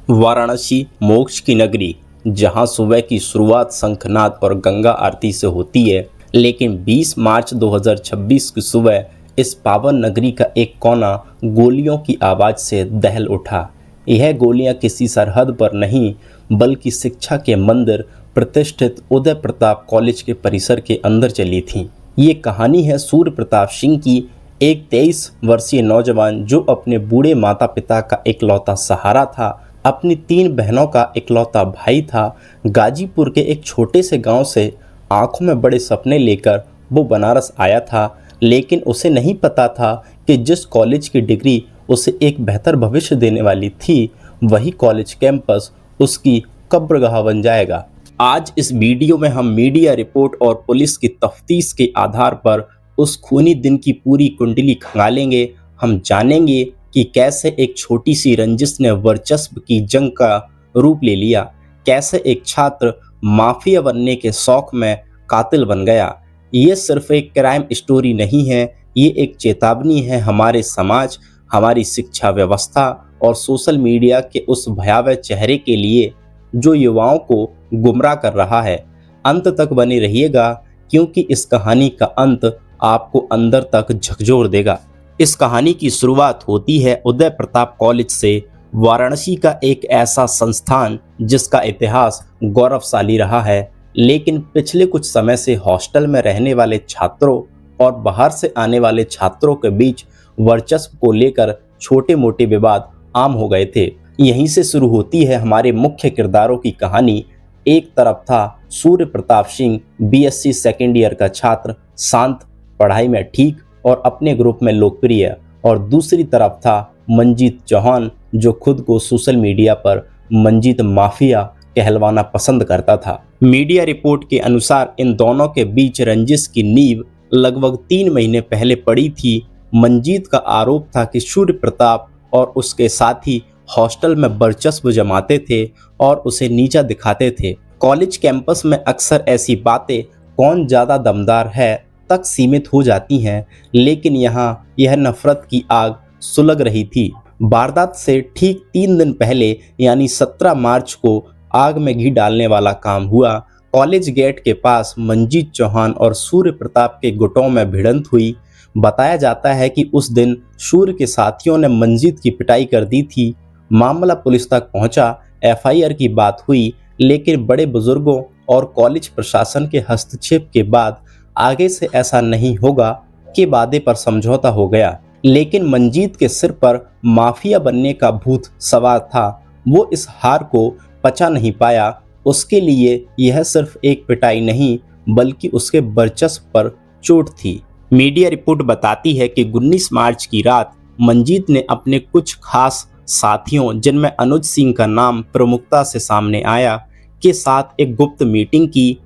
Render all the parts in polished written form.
वाराणसी मोक्ष की नगरी, जहां सुबह की शुरुआत शंखनाद और गंगा आरती से होती है, लेकिन 20 मार्च 2026 की सुबह इस पावन नगरी का एक कोना गोलियों की आवाज़ से दहल उठा। यह गोलियां किसी सरहद पर नहीं, बल्कि शिक्षा के मंदिर प्रतिष्ठित उदय प्रताप कॉलेज के परिसर के अंदर चली थीं। ये कहानी है सूर्य प्रताप सिंह की, एक 23 वर्षीय नौजवान जो अपने बूढ़े माता पिता का इकलौता सहारा था, अपनी 3 बहनों का इकलौता भाई था। गाजीपुर के एक छोटे से गांव से आंखों में बड़े सपने लेकर वो बनारस आया था, लेकिन उसे नहीं पता था कि जिस कॉलेज की डिग्री उसे एक बेहतर भविष्य देने वाली थी, वही कॉलेज कैंपस उसकी कब्रगाह बन जाएगा। आज इस वीडियो में हम मीडिया रिपोर्ट और पुलिस की तफ्तीश के आधार पर उस खूनी दिन की पूरी कुंडली खंगालेंगे। हम जानेंगे कि कैसे एक छोटी सी रंजिश ने वर्चस्व की जंग का रूप ले लिया, कैसे एक छात्र माफिया बनने के शौक में कातिल बन गया। ये सिर्फ एक क्राइम स्टोरी नहीं है, ये एक चेतावनी है हमारे समाज, हमारी शिक्षा व्यवस्था और सोशल मीडिया के उस भयावह चेहरे के लिए जो युवाओं को गुमराह कर रहा है। अंत तक बने रहिएगा, क्योंकि इस कहानी का अंत आपको अंदर तक झकझोर देगा। इस कहानी की शुरुआत होती है उदय प्रताप कॉलेज से, वाराणसी का एक ऐसा संस्थान जिसका इतिहास गौरवशाली रहा है, लेकिन पिछले कुछ समय से हॉस्टल में रहने वाले छात्रों और बाहर से आने वाले छात्रों के बीच वर्चस्व को लेकर छोटे मोटे विवाद आम हो गए थे। यहीं से शुरू होती है हमारे मुख्य किरदारों की कहानी। एक तरफ था Surya Pratap Singh, BSc second year का छात्र, शांत, पढ़ाई में ठीक और अपने ग्रुप में लोकप्रिय, और दूसरी तरफ था मंजीत चौहान, जो खुद को सोशल मीडिया पर मंजीत माफिया कहलवाना पसंद करता था। मीडिया रिपोर्ट के अनुसार इन दोनों के बीच रंजिश की नींव लगभग 3 महीने पहले पड़ी थी। मंजीत का आरोप था कि सूर्य प्रताप और उसके साथी हॉस्टल में वर्चस्व जमाते थे और उसे नीचा दिखाते थे। कॉलेज कैंपस में अक्सर ऐसी बातें कौन ज़्यादा दमदार है तक सीमित हो जाती हैं, लेकिन यहाँ यह नफरत की आग सुलग रही थी। वारदात से ठीक 3 दिन पहले यानी 17 मार्च को आग में घी डालने वाला काम हुआ। कॉलेज गेट के पास मंजीत चौहान और सूर्य प्रताप के गुटों में भिड़ंत हुई। बताया जाता है कि उस दिन सूर्य के साथियों ने मंजीत की पिटाई कर दी थी। मामला पुलिस तक पहुंचा, एफआईआर की बात हुई, लेकिन बड़े बुजुर्गों और कॉलेज प्रशासन के हस्तक्षेप के बाद आगे से ऐसा नहीं होगा के वादे पर समझौता हो गया। लेकिन मंजीत के सिर पर माफिया बनने का भूत सवार था। वो इस हार को पचा नहीं पाया। उसके लिए यह सिर्फ एक पिटाई नहीं, बल्कि उसके वर्चस्व पर चोट थी। मीडिया रिपोर्ट बताती है कि 19 मार्च की रात मंजीत ने अपने कुछ खास साथियों, जिनमें अनुज सिंह का नाम प्रमुखता से सामने आया, के साथ एक गुप्त मीटिंग की।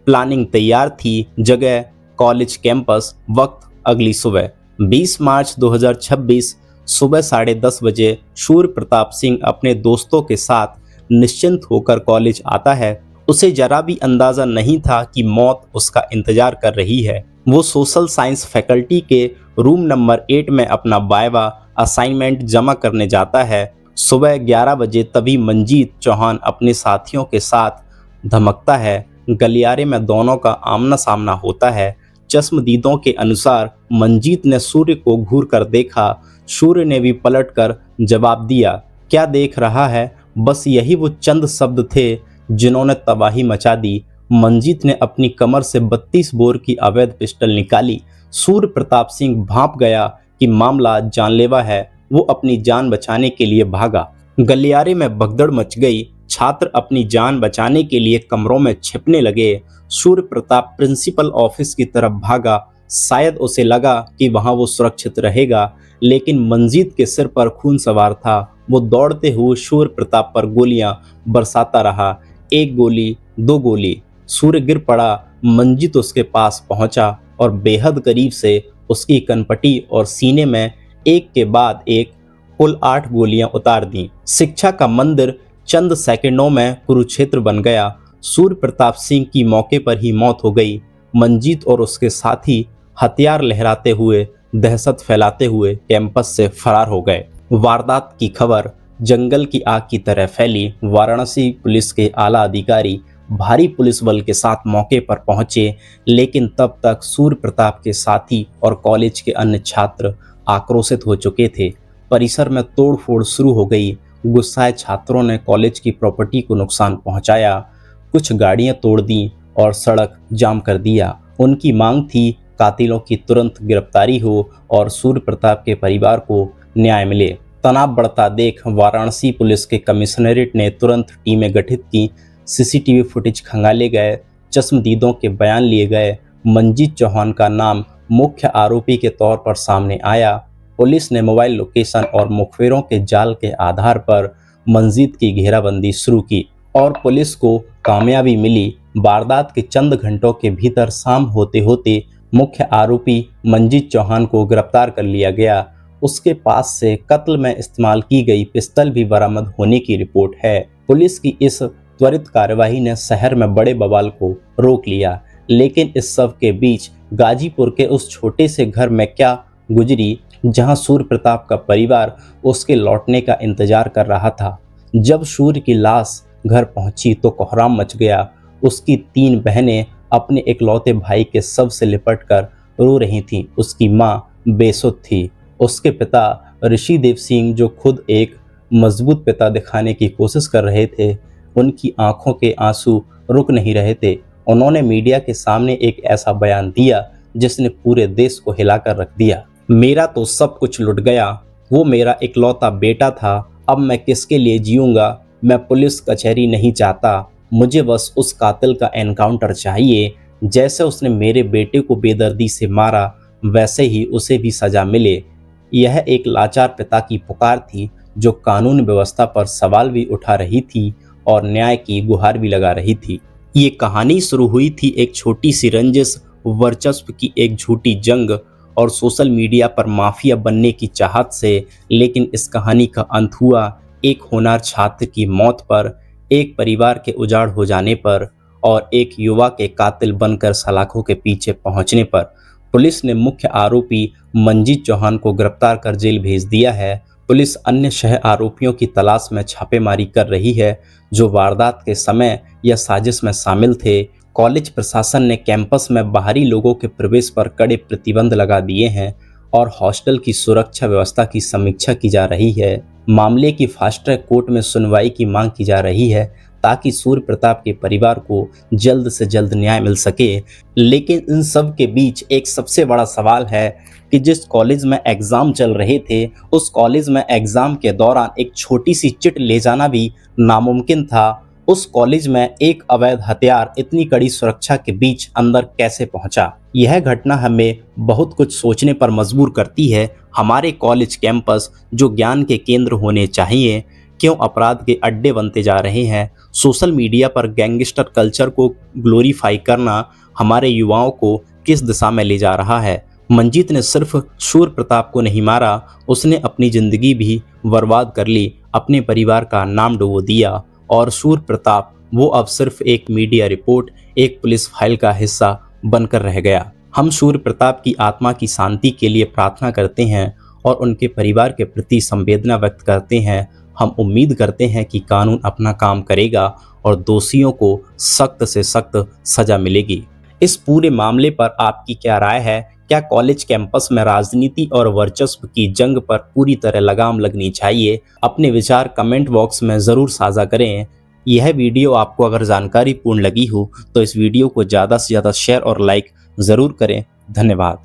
प्लानिंग तैयार थी, जगह कॉलेज कैंपस, वक्त अगली सुबह 20 मार्च 2026 सुबह 10:30 बजे सूर्य प्रताप सिंह अपने दोस्तों के साथ निश्चिंत होकर कॉलेज आता है। उसे जरा भी अंदाजा नहीं था कि मौत उसका इंतजार कर रही है। वो सोशल साइंस फैकल्टी के रूम नंबर 8 में अपना वाइवा असाइनमेंट जमा करने जाता है। सुबह 11 बजे तभी मंजीत चौहान अपने साथियों के साथ धमकता है। गलियारे में दोनों का आमना सामना होता है। चश्मदीदों के अनुसार मंजीत ने सूर्य को घूर कर देखा। सूर्य ने भी पलट कर जवाब दिया, क्या देख रहा है? बस यही वो चंद शब्द थे जिन्होंने तबाही मचा दी। मंजीत ने अपनी कमर से 32 बोर की अवैध पिस्टल निकाली। सूर्य प्रताप सिंह भांप गया कि मामला जानलेवा है। वो अपनी जान बचाने के लिए भागा। गलियारे में भगदड़ मच गई। छात्र अपनी जान बचाने के लिए कमरों में छिपने लगे। सूर्य प्रताप प्रिंसिपल ऑफिस की तरफ भागा। शायद उसे लगा कि वहां वो सुरक्षित रहेगा, लेकिन मंजीत के सिर पर खून सवार था। वो दौड़ते हुए सूर्य प्रताप पर गोलियां बरसाता रहा। 1 गोली, 2 गोली। सूर्य गिर पड़ा। मंजीत उसके पास पहुंचा और बेहद करीब से उसकी कनपटी और सीने में एक के बाद एक कुल 8 गोलियां उतार दी। शिक्षा का मंदिर चंद सेकंडों में कुरुक्षेत्र बन गया। सूर्य प्रताप सिंह की मौके पर ही मौत हो गई। मंजीत और उसके साथी हथियार लहराते हुए, दहशत फैलाते हुए कैंपस से फरार हो गए। वारदात की खबर जंगल की आग की तरह फैली। वाराणसी पुलिस के आला अधिकारी भारी पुलिस बल के साथ मौके पर पहुंचे, लेकिन तब तक सूर्य प्रताप के साथी और कॉलेज के अन्य छात्र आक्रोशित हो चुके थे। परिसर में तोड़फोड़ शुरू हो गई। गुस्साए छात्रों ने कॉलेज की प्रॉपर्टी को नुकसान पहुंचाया, कुछ गाड़ियां तोड़ दी और सड़क जाम कर दिया। उनकी मांग थी कातिलों की तुरंत गिरफ्तारी हो और सूर्य प्रताप के परिवार को न्याय मिले। तनाव बढ़ता देख वाराणसी पुलिस के कमिश्नरेट ने तुरंत टीमें गठित की। सीसीटीवी फुटेज खंगाले गए, चश्मदीदों के बयान लिए गए। मंजीत चौहान का नाम मुख्य आरोपी के तौर पर सामने आया। पुलिस ने मोबाइल लोकेशन और मुखबिरों के जाल के आधार पर मंजीत की घेराबंदी शुरू की और पुलिस को कामयाबी मिली। वारदात के चंद घंटों के भीतर शाम होते होते मुख्य आरोपी मंजीत चौहान को गिरफ्तार कर लिया गया। उसके पास से कत्ल में इस्तेमाल की गई पिस्तौल भी बरामद होने की रिपोर्ट है। पुलिस की इस त्वरित कार्यवाही ने शहर में बड़े बवाल को रोक लिया, लेकिन इस सब के बीच गाजीपुर के उस छोटे से घर में क्या गुजरी जहां सूर्य प्रताप का परिवार उसके लौटने का इंतजार कर रहा था। जब सूर्य की लाश घर पहुंची तो कोहराम मच गया। उसकी 3 बहनें अपने इकलौते भाई के शव से लिपटकर रो रही थीं। उसकी मां बेसुध थी। उसके पिता ऋषिदेव सिंह, जो खुद एक मजबूत पिता दिखाने की कोशिश कर रहे थे, उनकी आंखों के आंसू रुक नहीं रहे थे। उन्होंने मीडिया के सामने एक ऐसा बयान दिया जिसने पूरे देश को हिलाकर रख दिया। मेरा तो सब कुछ लुट गया। वो मेरा इकलौता बेटा था। अब मैं किसके लिए जीऊंगा? मैं पुलिस कचहरी नहीं चाहता। मुझे बस उस कातिल का एनकाउंटर चाहिए। जैसे उसने मेरे बेटे को बेदर्दी से मारा, वैसे ही उसे भी सजा मिले। यह एक लाचार पिता की पुकार थी जो कानून व्यवस्था पर सवाल भी उठा रही थी और न्याय की गुहार भी लगा रही थी। ये कहानी शुरू हुई थी एक छोटी सी रंजिश, वर्चस्व की एक झूठी जंग और सोशल मीडिया पर माफिया बनने की चाहत से, लेकिन इस कहानी का अंत हुआ एक होनहार छात्र की मौत पर, एक परिवार के उजाड़ हो जाने पर और एक युवा के कातिल बनकर सलाखों के पीछे पहुंचने पर। पुलिस ने मुख्य आरोपी मंजीत चौहान को गिरफ्तार कर जेल भेज दिया है। पुलिस अन्य सह आरोपियों की तलाश में छापेमारी कर रही है जो वारदात के समय या साजिश में शामिल थे। कॉलेज प्रशासन ने कैंपस में बाहरी लोगों के प्रवेश पर कड़े प्रतिबंध लगा दिए हैं और हॉस्टल की सुरक्षा व्यवस्था की समीक्षा की जा रही है। मामले की फास्ट ट्रैक कोर्ट में सुनवाई की मांग की जा रही है ताकि सूर्य प्रताप के परिवार को जल्द से जल्द न्याय मिल सके। लेकिन इन सब के बीच एक सबसे बड़ा सवाल है कि जिस कॉलेज में एग्ज़ाम चल रहे थे, उस कॉलेज में एग्ज़ाम के दौरान एक छोटी सी चिट ले जाना भी नामुमकिन था। उस कॉलेज में एक अवैध हथियार इतनी कड़ी सुरक्षा के बीच अंदर कैसे पहुंचा? यह घटना हमें बहुत कुछ सोचने पर मजबूर करती है। हमारे कॉलेज कैंपस जो ज्ञान के केंद्र होने चाहिए, क्यों अपराध के अड्डे बनते जा रहे हैं? सोशल मीडिया पर गैंगस्टर कल्चर को ग्लोरीफाई करना हमारे युवाओं को किस दिशा में ले जा रहा है? मंजीत ने सिर्फ सूर्य प्रताप को नहीं मारा, उसने अपनी जिंदगी भी बर्बाद कर ली, अपने परिवार का नाम डुबो दिया और सूर्य प्रताप वो अब सिर्फ एक मीडिया रिपोर्ट, एक पुलिस फाइल का हिस्सा बनकर रह गया। हम सूर्य प्रताप की आत्मा की शांति के लिए प्रार्थना करते हैं और उनके परिवार के प्रति संवेदना व्यक्त करते हैं। हम उम्मीद करते हैं कि कानून अपना काम करेगा और दोषियों को सख्त से सख्त सजा मिलेगी। इस पूरे मामले पर आपकी क्या राय है? क्या कॉलेज कैंपस में राजनीति और वर्चस्व की जंग पर पूरी तरह लगाम लगनी चाहिए? अपने विचार कमेंट बॉक्स में ज़रूर साझा करें। यह वीडियो आपको अगर जानकारीपूर्ण लगी हो तो इस वीडियो को ज़्यादा से ज़्यादा शेयर और लाइक ज़रूर करें। धन्यवाद।